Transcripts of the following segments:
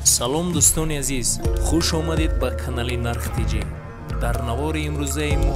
салом дӯстони азиз, хуш омадед ба канали Нарх ТЖ. дар навори имрӯзаи мо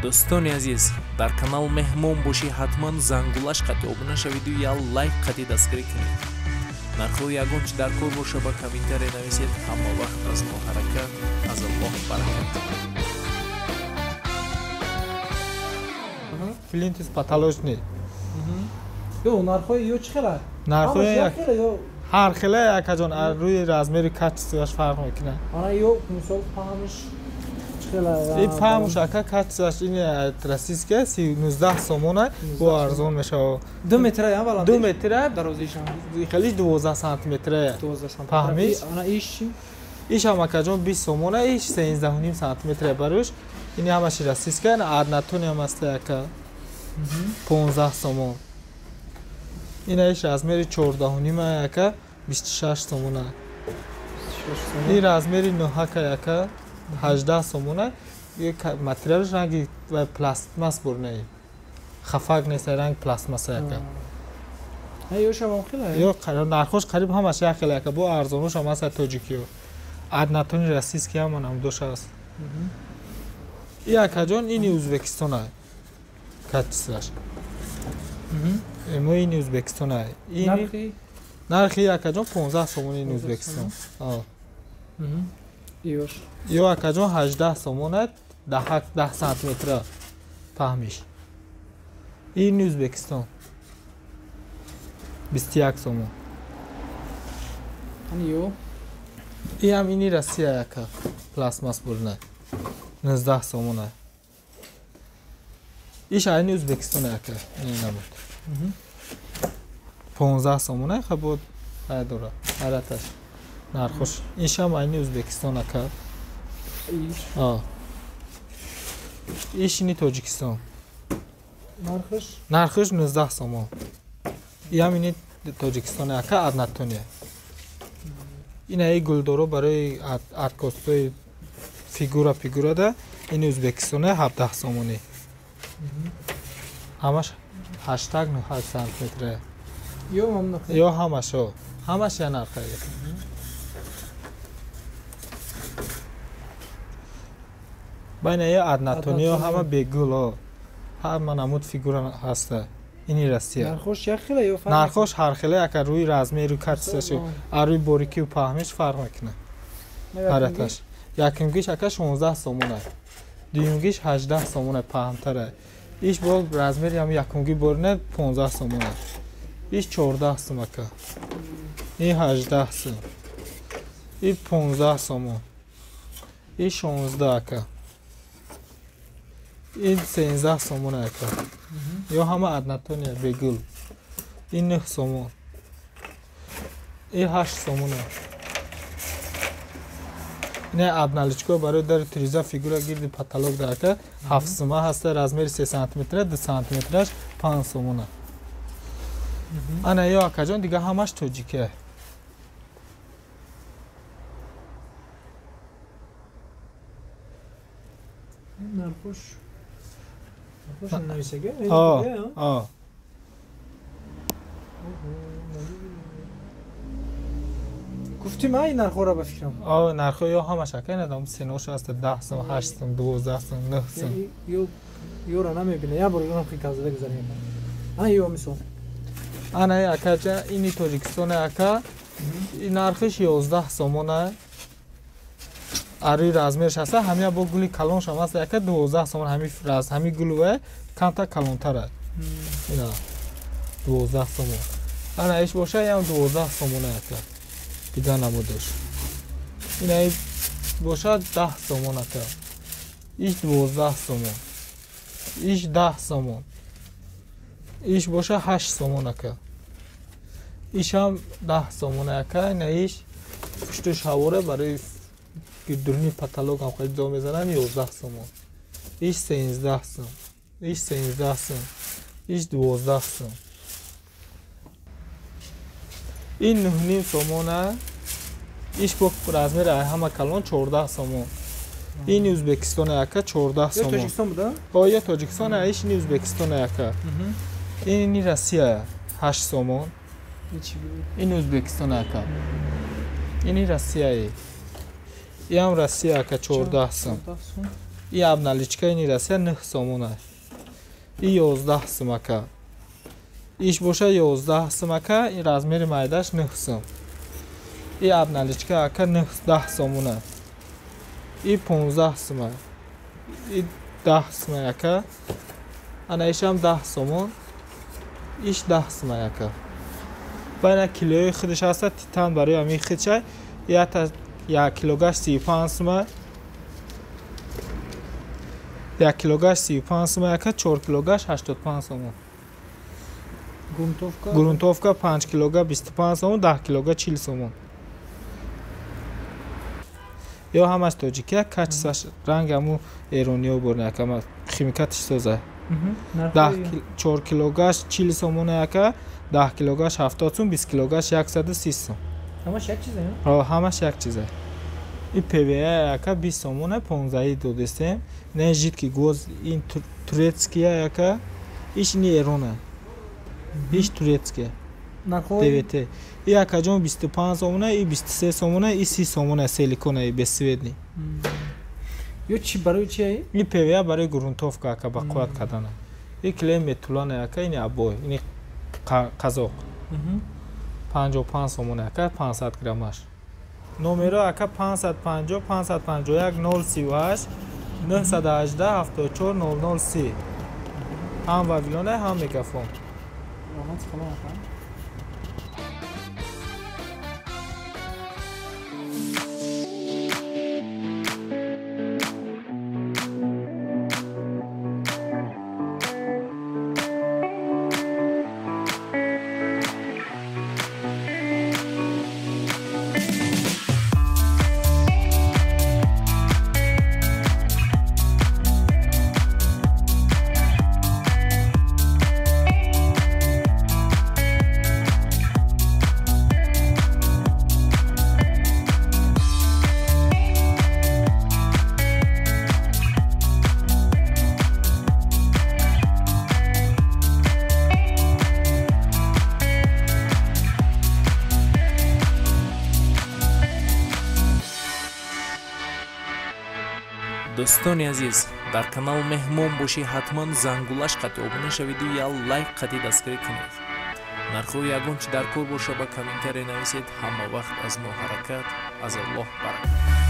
дӯстони азиз, дар канал меҳмон бошӣ, ҳатман зангулаш қати обуна шавиду я лайк қати дастгирӣ кунед. нархҳои ягон чи дар кор боша ба комментария нависед. ҳама вақт аз мо ҳаракат, аз Аллоҳ баракат. Флинтис потолочный. Ё нархҳои ё чӣ хела? Нархҳои ё ҳар хела якаҷон рӯи размери качестваш фарқ мекунад. ана ё мисол фаҳмиш чӣ хела? ин фаҳмуш ака качестваш ин российская 19 сомона бо арзон мешава. 2 метр я баланд. 2 метр дарозишам. хелиш 12 сантиметр. 12 см. Фаҳмиш? Ана иш иш ҳам акаҷон 20 сомона, иш 13.5 сантиметр барош. Ин ҳамаш российская, однотонный ҳам аст ака. 15 сомон. Ин иш размери 14.5 ака 26 сомона. Ин размери 9 ака 18 сомона. Материалш ранги пластмас бурнай. Хафак нест, ранг пластмас ака. ё шавам хела. Ё нархош қариб ҳамаш як хел ака бо арзонош ҳам аст тоҷикиё. Однотонный российский ҳам нам дош аст. И акаҷон ини Ӯзбекистон аст. Качестваш. Мо ини Ӯзбекистон аст. Нархи нархи акаҷон 15 сомон ини Ӯзбекистон. ёш. Ё акаҷон 18 сомон аст, 10 сантиметр фаҳмиш. Ини Ӯзбекистон 21 сомон. Ани ё. И ҳам ини Россия ака пластмас бурна 19 сомон аст. иш айни Ӯзбекистон ака набуд. 15 сомон аст хабод айдора араташ нархош. иш ҳам айни Ӯзбекистон ака. иш ини Тоҷикистон. нархош 19 сомон. И ҳам ини Тоҷикистон ака однотонный. ин ай гулдоро барои откосҳои фигура да ин Ӯзбекистон 17 сомони. ҳамаш 8.9 сантиметр. Ё мамнун. Ё ҳамаш я нархай. Байна я однотонный ҳама бегул. ҳама намуд фигура ҳаста. Ини Россия. Нархош як хела ё фарқ. нархош ҳар хела ака рӯи размеру качестваш рӯи борикию паҳмиш фарқ мекунад. ҳараташ. Якимгиш ака 16 сомон аст. дуюмгиш 18 сомон аст, паҳмтар аст. иш бо размери ҳам якумги боринад 15 сомон аст. иш 14 сом ака. ин 18 сом. ин 15 сомон. ин 16 ака. ин 13 сомон ака. ё ҳама однотонный бегул. ин 9 сомон. ин 8 сомон аст. ин обналичко барои дар тириза фигура гирди потолок дака 7 сомон ҳаст, размери 3 сантиметр, 2 сантиметраш 5 сомон. ана ё акаҷон дига ҳамаш тоҷика. нархош нависага. гуфтим ай нархора ба фикрам. нархо ё ҳамаш ака надам сенош аст 10 сом, 8 сом, 12 сом, 9 сом. ёра намебина. Я бор нархи казада гузарем. ана ё мисол. ана акаҷа ини Тоҷикистон ака. ин нархиш 11 сомон аст. ари размерш аст, ҳамия бо гули калонш ҳам аст, яка 12 сомон ҳами гулу камтар калонтар аст. ина 12 сомон. Ана иш боша ям 12 сомон ака. Дига намудаш. Ина иш боша 10 сомон ака. Иш 12 сомон. Иш 10 сомон. Иш боша 8 сомон ака. Иш ҳам 10 сомон ака. Ина иш пуштуш ҳавора барои гирдурни паталог ҳам харидо мезанам 11 сомон. Иш 13 сом. Иш 13 сом. Иш 12 сом. ин 9.5 сомона. иш бо размери ҳама калон 14 сомон. ин Ӯзбекистон ака 14 сомон. Я Тоҷикистон буда? Я Тоҷикистон иш ин Ӯзбекистон ака. ин Россия 8 сомон. ин Ӯзбекистон ака. ин Россия. ям Россия ака 14 сом. ин обналичка ин Россия 9 сомон аст. ин 11 сом ака. иш боша 11 сом ака. ин размери майдаш 9 сом. ин обналичка ака 10 сомон аст. ин 15 сом аст. ин 10 сом ака. ана ишам 10 сомон. иш 10 сом ака. байна килои худаш аста титан барои ами хидша 1 килогаш 35 сом. 1 килогаш 35 сом ака. 4 килогаш 85 сом. грунтовка 5 килога 25 сом. 10 килога 40 сом. ё ҳамаш тоҷикия качсаш ранг аму эрониё борна ака химикатиш соза. 4 килогаш 40 сомон ака. 10 килогаш 70 сом. 20 килогаш 130 сом. ҳамаш як чизе? ҳамаш як чизе. ин ПВА ака 20 сомон 15 додестем. Не жидкий гоз ин турецкий ака. иш ин эрона. иш турецкий. ПВТ. ин акаҷон 25 сомон, ин 23 сомон, ин 30 сомон силикон бесведни. Ё чи барои чи ай? ин ПВА барои грунтовка ака ба қувват кардана. ин клей метулан ака ин абой, ин қазоқ. 55 сомон ака 500 граммаш. номеро ака 550 551 038 918 74 003. ҳам вавилона ҳам мегафон. дӯстони азиз, дар канал меҳмон бошӣ ҳатман зангулаш қати обуна шавиду я лайк қати дастгирӣ кунед. нарху ягон чи дар кор боша ба комментария нависед. ҳама вақт аз мо ҳаракат. аз Аллоҳ баракат.